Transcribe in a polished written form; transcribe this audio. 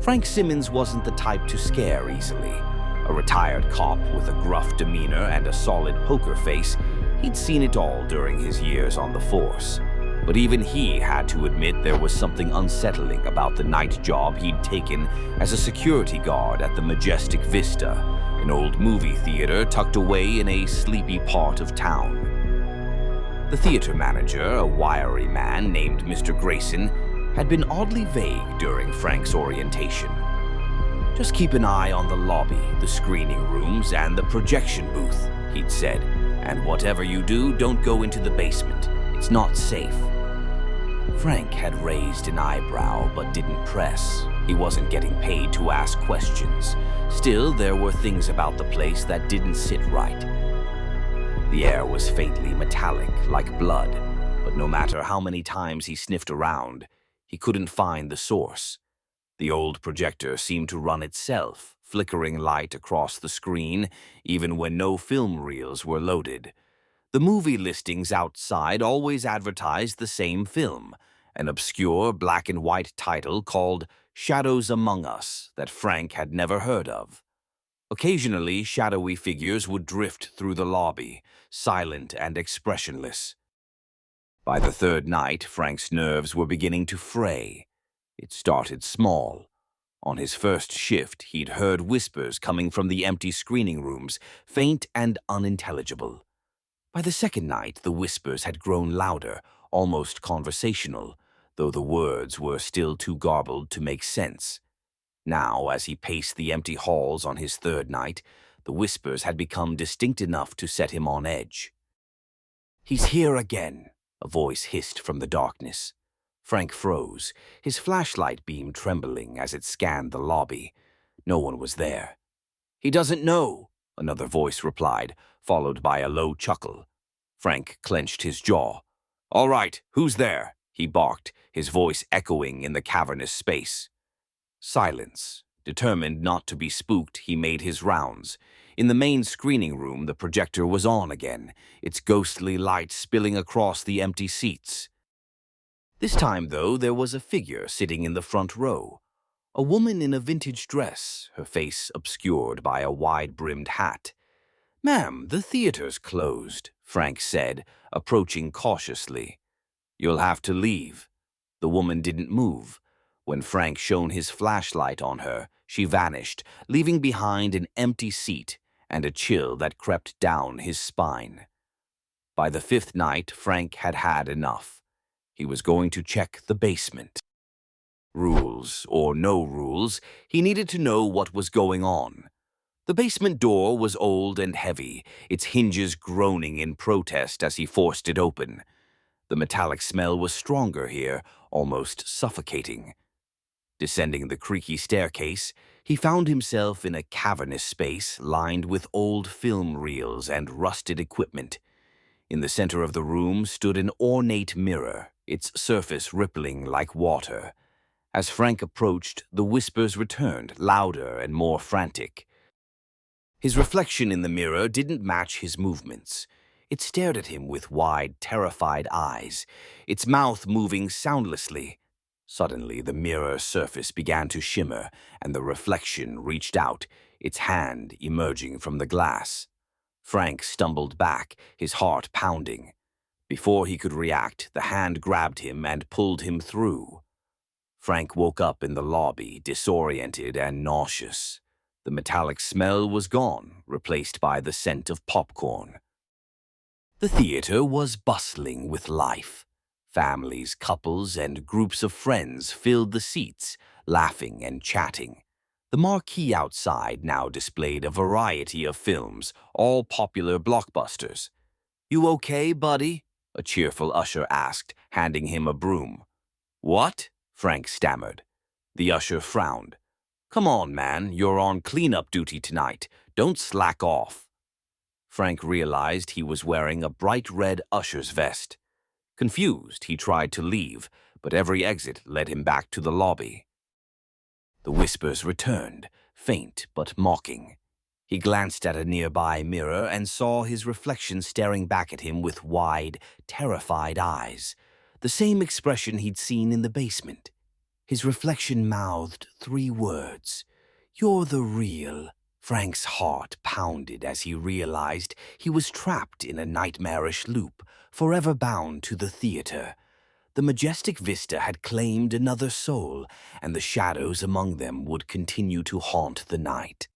Frank Simmons wasn't the type to scare easily. A retired cop with a gruff demeanor and a solid poker face, he'd seen it all during his years on the force. But even he had to admit there was something unsettling about the night job he'd taken as a security guard at the Majestic Vista, an old movie theater tucked away in a sleepy part of town. The theater manager, a wiry man named Mr. Grayson, had been oddly vague during Frank's orientation. "Just keep an eye on the lobby, the screening rooms, and the projection booth," he'd said. "And whatever you do, don't go into the basement. It's not safe." Frank had raised an eyebrow but didn't press. He wasn't getting paid to ask questions. Still, there were things about the place that didn't sit right. The air was faintly metallic, like blood, but no matter how many times he sniffed around, he couldn't find the source. The old projector seemed to run itself, flickering light across the screen, even when no film reels were loaded. The movie listings outside always advertised the same film, an obscure black-and-white title called Shadows Among Us that Frank had never heard of. Occasionally, shadowy figures would drift through the lobby, silent and expressionless. By the third night, Frank's nerves were beginning to fray. It started small. On his first shift, he'd heard whispers coming from the empty screening rooms, faint and unintelligible. By the second night, the whispers had grown louder, almost conversational, though the words were still too garbled to make sense. Now, as he paced the empty halls on his third night, the whispers had become distinct enough to set him on edge. "He's here again," a voice hissed from the darkness. Frank froze, his flashlight beam trembling as it scanned the lobby. No one was there. "He doesn't know," another voice replied, followed by a low chuckle. Frank clenched his jaw. "All right, who's there?" he barked, his voice echoing in the cavernous space. Silence. Determined not to be spooked, he made his rounds. In the main screening room, the projector was on again, its ghostly light spilling across the empty seats. This time, though, there was a figure sitting in the front row. A woman in a vintage dress, her face obscured by a wide-brimmed hat. "Ma'am, the theater's closed," Frank said, approaching cautiously. "You'll have to leave." The woman didn't move. When Frank shone his flashlight on her, she vanished, leaving behind an empty seat and a chill that crept down his spine. By the fifth night, Frank had had enough. He was going to check the basement. Rules or no rules, he needed to know what was going on. The basement door was old and heavy, its hinges groaning in protest as he forced it open. The metallic smell was stronger here, almost suffocating. Descending the creaky staircase, he found himself in a cavernous space lined with old film reels and rusted equipment. In the center of the room stood an ornate mirror, its surface rippling like water. As Frank approached, the whispers returned, louder and more frantic. His reflection in the mirror didn't match his movements. It stared at him with wide, terrified eyes, its mouth moving soundlessly. Suddenly, the mirror surface began to shimmer, and the reflection reached out, its hand emerging from the glass. Frank stumbled back, his heart pounding. Before he could react, the hand grabbed him and pulled him through. Frank woke up in the lobby, disoriented and nauseous. The metallic smell was gone, replaced by the scent of popcorn. The theater was bustling with life. Families, couples, and groups of friends filled the seats, laughing and chatting. The marquee outside now displayed a variety of films, all popular blockbusters. "You okay, buddy?" a cheerful usher asked, handing him a broom. "What?" Frank stammered. The usher frowned. "Come on, man, you're on cleanup duty tonight. Don't slack off." Frank realized he was wearing a bright red usher's vest. Confused, he tried to leave, but every exit led him back to the lobby. The whispers returned, faint but mocking. He glanced at a nearby mirror and saw his reflection staring back at him with wide, terrified eyes, the same expression he'd seen in the basement. His reflection mouthed 3 words, "You're the real." Frank's heart pounded as he realized he was trapped in a nightmarish loop, forever bound to the theater. The Majestic Vista had claimed another soul, and the shadows among them would continue to haunt the night.